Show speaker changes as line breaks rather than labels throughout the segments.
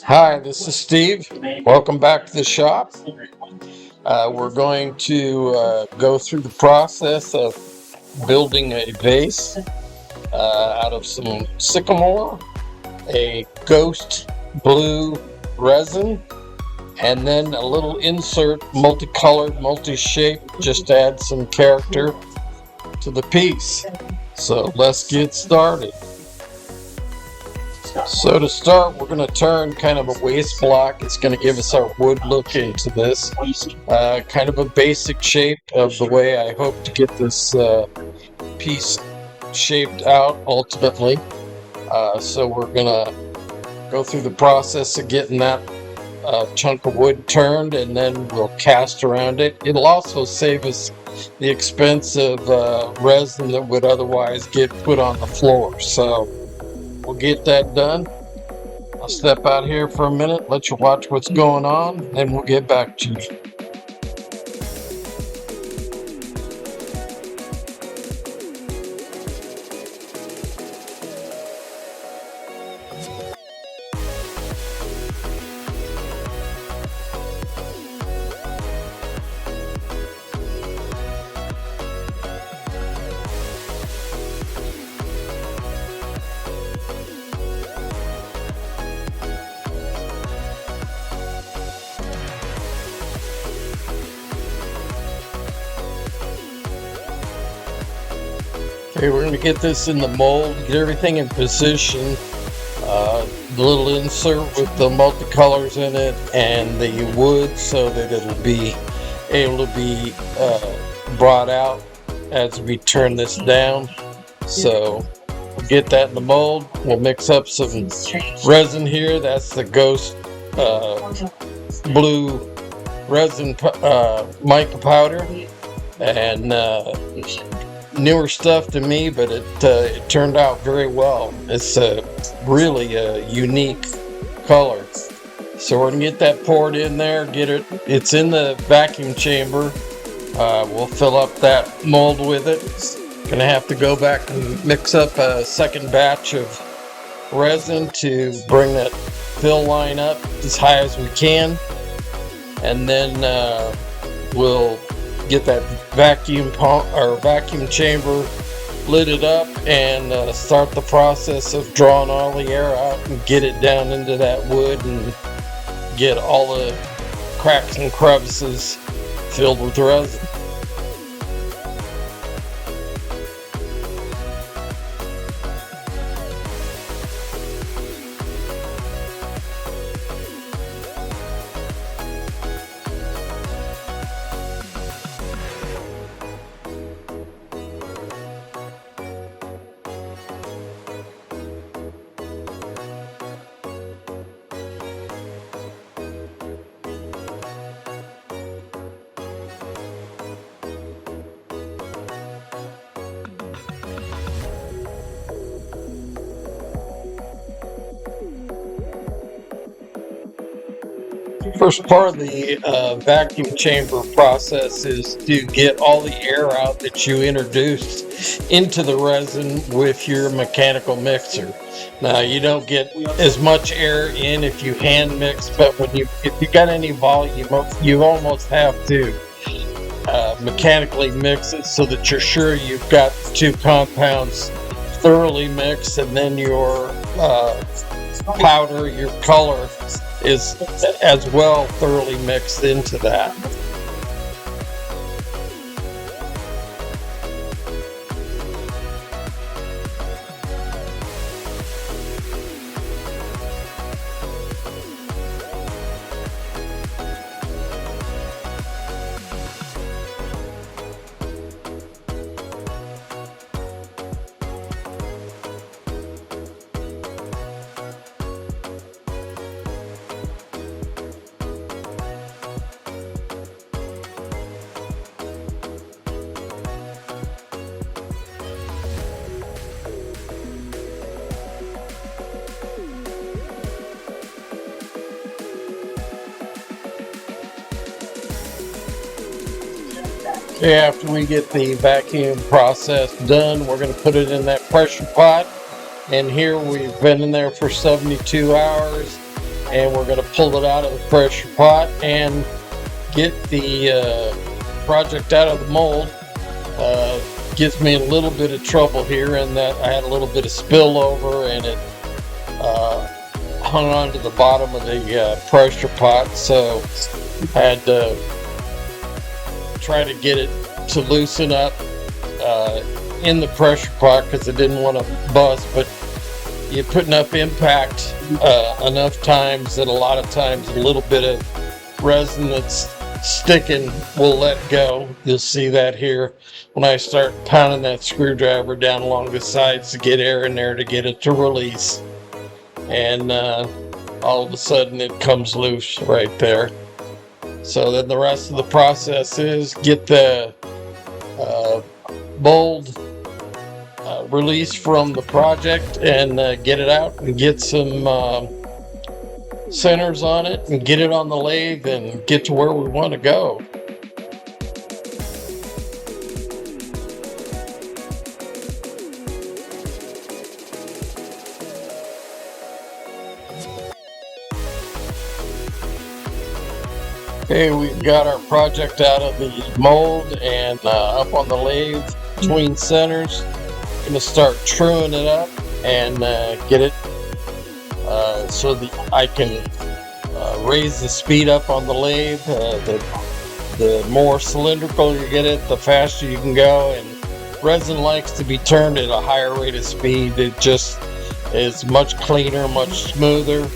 Hi, this is Steve. Welcome back to the shop. We're going to go through the process of building a vase out of some sycamore, a ghost blue resin, and then a little insert, multicolored, multi-shaped, just to add some character to the piece. So let's get started. So to start, we're going to turn kind of a waste block. It's going to give us our wood look into this. Kind of a basic shape of the way I hope to get this piece shaped out ultimately. So we're going to go through the process of getting that chunk of wood turned, and then we'll cast around it. It'll also save us the expense of resin that would otherwise get put on the floor. So we'll get that done. I'll step out here for a minute, let you watch what's going on, then we'll get back to you. Okay, we're going to get this in the mold, get everything in position. The little insert with the multicolors in it and the wood so that it'll be able to be brought out as we turn this down. So we'll get that in the mold. We'll mix up some resin here. That's the ghost blue resin mica powder, and newer stuff to me, but it turned out very well. It's really a unique color. So we're gonna get that poured in there, it's in the vacuum chamber. We'll fill up that mold with it. Gonna have to go back and mix up a second batch of resin to bring that fill line up as high as we can, and then we'll get that vacuum pump or vacuum chamber lidded up and start the process of drawing all the air out and get it down into that wood and get all the cracks and crevices filled with resin. First part of the vacuum chamber process is to get all the air out that you introduced into the resin with your mechanical mixer. Now you don't get as much air in if you hand mix, but if you got any volume, you almost have to mechanically mix it so that you're sure you've got the two compounds thoroughly mixed, and then your powder, your color, is as well thoroughly mixed into that. Okay, after we get the vacuum process done, we're going to put it in that pressure pot. And here we've been in there for 72 hours. and we're going to pull it out of the pressure pot and get the project out of the mold. Gives me a little bit of trouble here in that I had a little bit of spillover and it hung on to the bottom of the pressure pot, so I had to try to get it to loosen up in the pressure pot because I didn't want to bust. But you put enough impact enough times that a lot of times a little bit of resin that's sticking will let go. You'll see that here when I start pounding that screwdriver down along the sides to get air in there to get it to release, and all of a sudden it comes loose right there. So then the rest of the process is get the mold released from the project and get it out and get some centers on it and get it on the lathe and get to where we want to go. Okay, we've got our project out of the mold and up on the lathe between centers. I'm going to start truing it up and get it so that I can raise the speed up on the lathe. The more cylindrical you get it, the faster you can go, and resin likes to be turned at a higher rate of speed. It just is much cleaner, much smoother.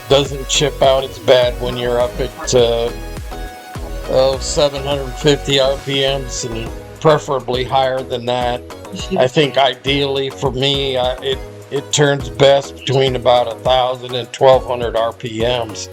Doesn't chip out as bad when you're up at 750 RPMs and preferably higher than that. I think ideally for me it turns best between about 1,000 and 1,200 RPMs.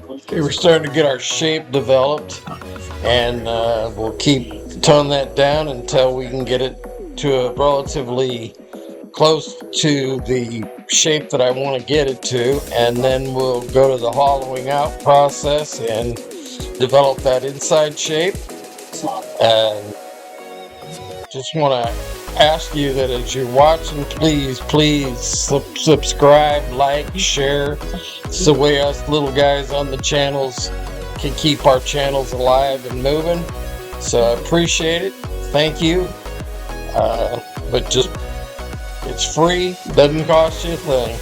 Okay, we're starting to get our shape developed, and we'll keep tone that down until we can get it to a relatively close to the shape that I want to get it to, and then we'll go to the hollowing out process and develop that inside shape. And just want to ask you that as you're watching, please subscribe, like, share. It's the way us little guys on the channels can keep our channels alive and moving. So I appreciate it. Thank you. But just, it's free, doesn't cost you a thing.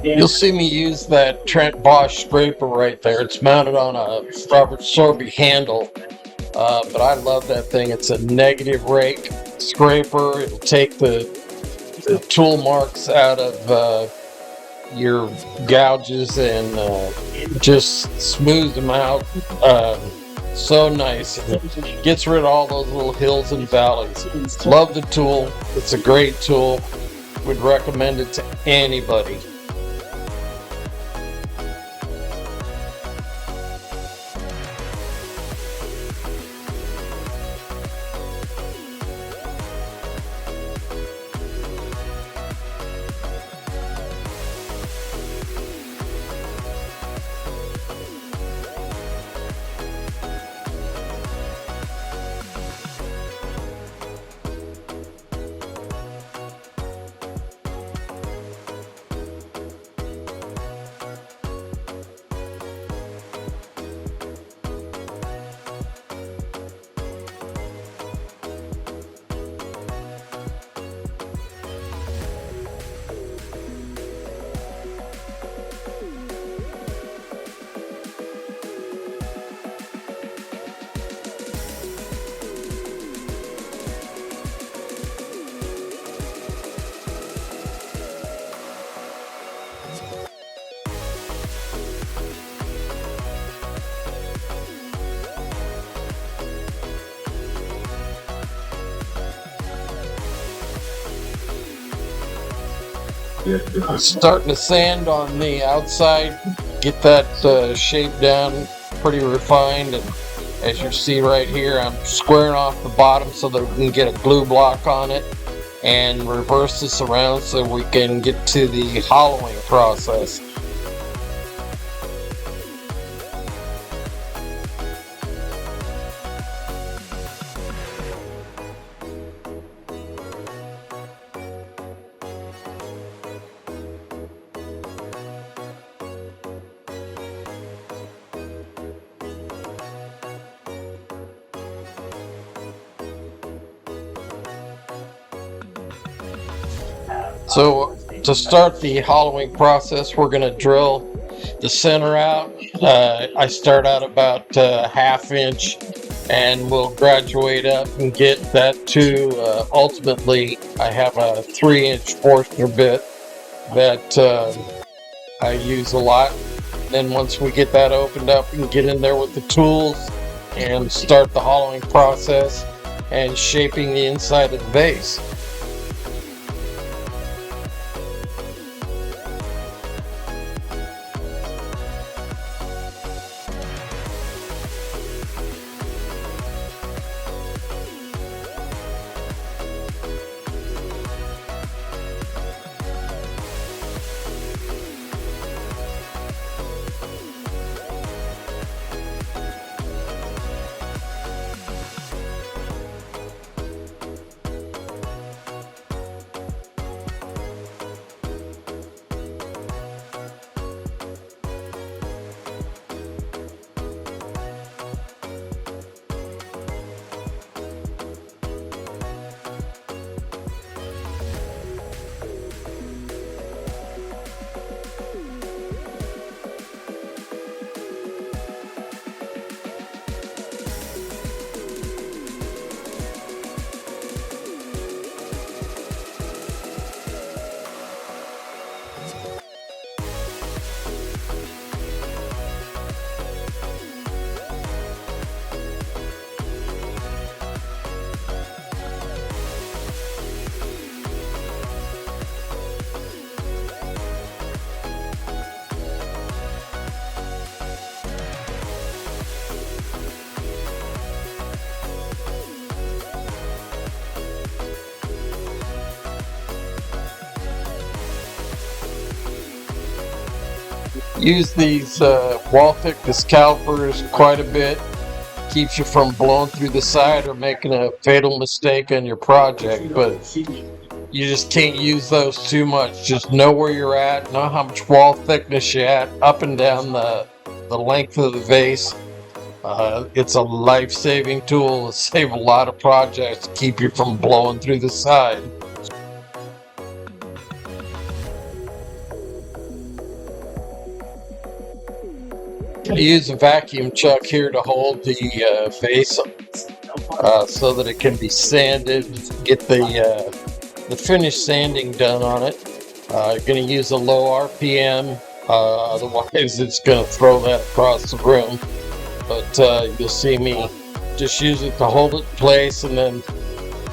You'll see me use that Trent Bosch scraper right there. It's mounted on a Robert Sorby handle, but I love that thing. It's a negative rake scraper. It'll take the tool marks out of your gouges and just smooth them out. So nice. It gets rid of all those little hills and valleys. Love the tool. It's a great tool. Would recommend it to anybody. Starting to sand on the outside, get that shape down pretty refined, and as you see right here, I'm squaring off the bottom so that we can get a glue block on it and reverse this around so we can get to the hollowing process. So to start the hollowing process, we're going to drill the center out. I start out about ½ inch, and we'll graduate up and get that to ultimately I have a 3-inch Forstner bit that I use a lot. Then once we get that opened up, we can get in there with the tools and start the hollowing process and shaping the inside of the vase. Use these wall thickness calipers quite a bit. Keeps you from blowing through the side or making a fatal mistake on your project, but you just can't use those too much. Just know where you're at, know how much wall thickness you're at, up and down the length of the vase. It's a life-saving tool to save a lot of projects, keep you from blowing through the side. I use a vacuum chuck here to hold the vase so that it can be sanded, get the finished sanding done on it. Going to use a low RPM, otherwise it's going to throw that across the room. But you'll see me just use it to hold it in place, and then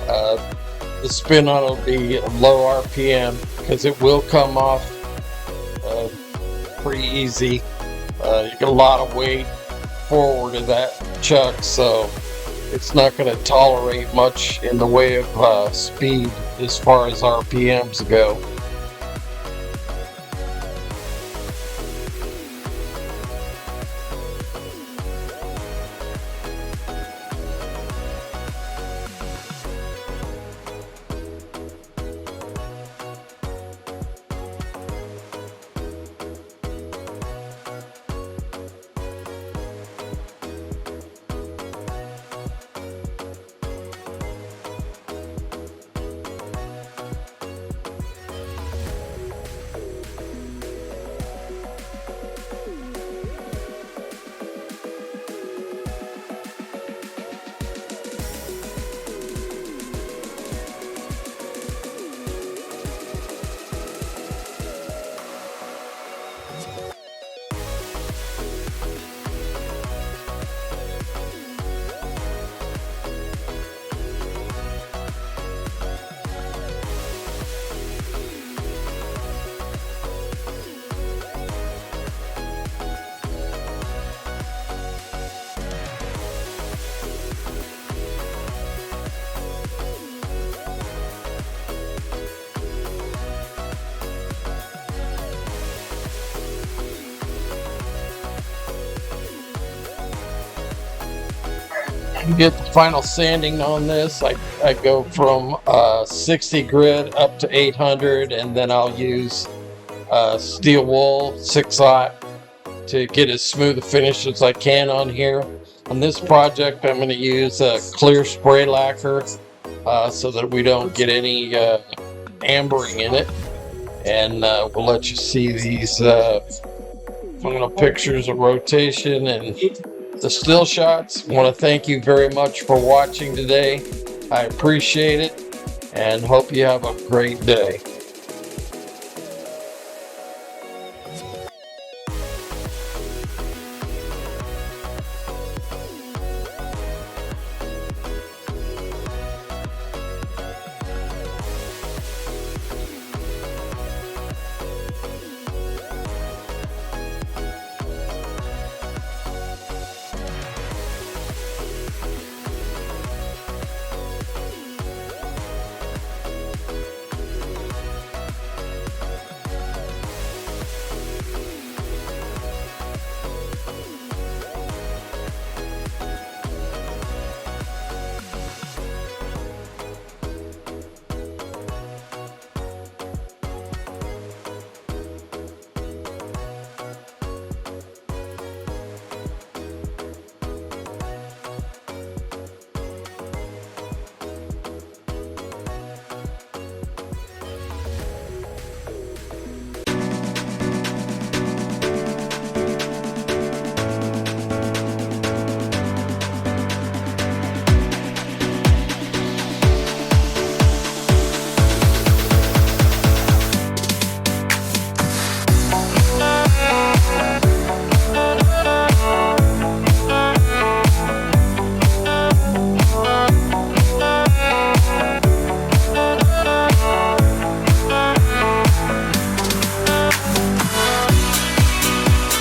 the spin on it will be a low RPM because it will come off pretty easy. You get a lot of weight forward of that chuck, so it's not going to tolerate much in the way of speed as far as RPMs go. To get the final sanding on this, I go from 60 grit up to 800, and then I'll use steel wool 6/0 to get as smooth a finish as I can on here. On this project, I'm going to use a clear spray lacquer so that we don't get any ambering in it, and we'll let you see these final pictures of rotation and the still shots. I want to thank you very much for watching today. I appreciate it and hope you have a great day.